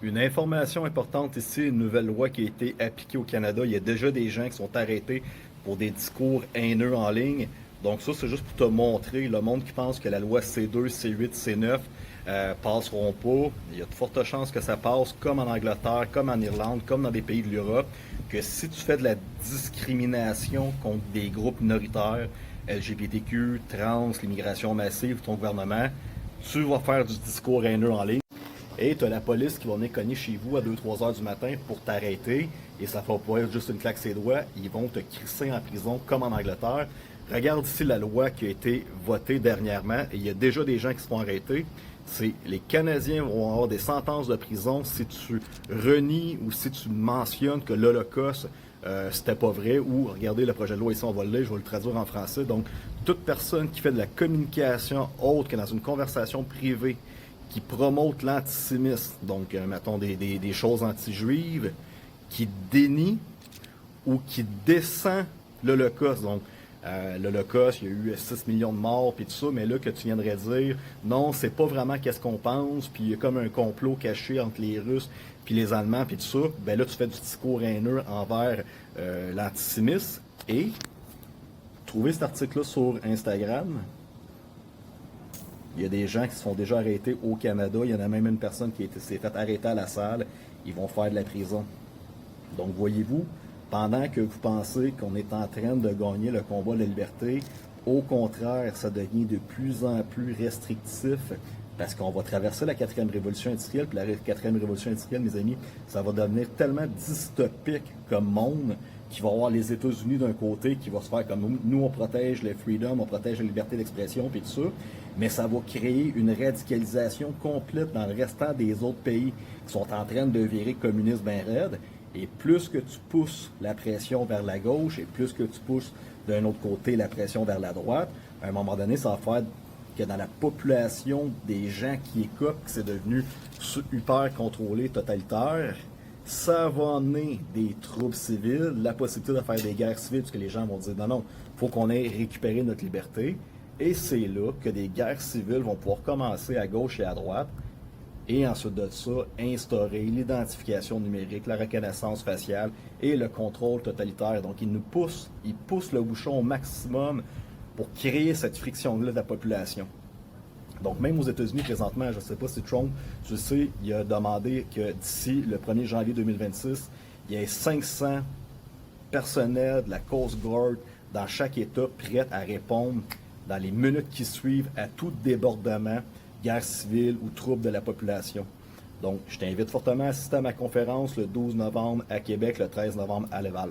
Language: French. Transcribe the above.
Une information importante ici, une nouvelle loi qui a été appliquée au Canada. Il y a déjà des gens qui sont arrêtés pour des discours haineux en ligne. Donc ça, c'est juste pour te montrer, le monde qui pense que la loi C2, C8, C9 passeront pas. Il y a de fortes chances que ça passe, comme en Angleterre, comme en Irlande, comme dans des pays de l'Europe, que si tu fais de la discrimination contre des groupes minoritaires, LGBTQ, trans, l'immigration massive, ton gouvernement, tu vas faire du discours haineux en ligne. Et tu as la police qui va venir cogner chez vous à 2-3 heures du matin pour t'arrêter. Et ça ne va pas être juste une claque ses doigts. Ils vont te crisser en prison comme en Angleterre. Regarde ici la loi qui a été votée dernièrement. Et il y a déjà des gens qui se font arrêter. C'est les Canadiens vont avoir des sentences de prison si tu renies ou si tu mentionnes que l'Holocauste, c'était pas vrai. Ou regardez le projet de loi ici, on va le lire, je vais le traduire en français. Donc, toute personne qui fait de la communication autre que dans une conversation privée, qui promote l'antisémisme, donc mettons des choses anti-juives, qui dénie ou qui descend l'Holocauste. Donc l'Holocauste, il y a eu 6 millions de morts, puis tout ça, mais là que tu viendrais dire, non, c'est pas vraiment qu'est-ce qu'on pense, puis il y a comme un complot caché entre les Russes puis les Allemands, puis tout ça, ben là tu fais du discours haineux envers l'antisémisme. Et trouvez cet article-là sur Instagram. Il y a des gens qui se font déjà arrêter au Canada. Il y en a même une personne qui s'est fait arrêter à la salle. Ils vont faire de la prison. Donc, voyez-vous, pendant que vous pensez qu'on est en train de gagner le combat de la liberté, au contraire, ça devient de plus en plus restrictif parce qu'on va traverser la quatrième révolution industrielle. Puis la quatrième révolution industrielle, mes amis, ça va devenir tellement dystopique comme monde qu'il va y avoir les États-Unis d'un côté qui va se faire comme nous, on protège le freedom, on protège la liberté d'expression, puis tout ça, mais ça va créer une radicalisation complète dans le restant des autres pays qui sont en train de virer communistes bien raide. Et plus que tu pousses la pression vers la gauche et plus que tu pousses d'un autre côté la pression vers la droite, à un moment donné, ça va faire que dans la population des gens qui écoutent, que c'est devenu hyper contrôlé, totalitaire, ça va amener des troubles civils, la possibilité de faire des guerres civiles, parce que les gens vont dire non, il faut qu'on ait récupéré notre liberté. Et c'est là que des guerres civiles vont pouvoir commencer à gauche et à droite. Et ensuite de ça, instaurer l'identification numérique, la reconnaissance faciale et le contrôle totalitaire. Donc, ils poussent le bouchon au maximum pour créer cette friction-là de la population. Donc, même aux États-Unis, présentement, je ne sais pas si Trump, je sais, il a demandé que d'ici le 1er janvier 2026, il y ait 500 personnels de la Coast Guard dans chaque État prêts à répondre dans les minutes qui suivent à tout débordement, guerre civile ou trouble de la population. Donc, je t'invite fortement à assister à ma conférence le 12 novembre à Québec, le 13 novembre à Laval.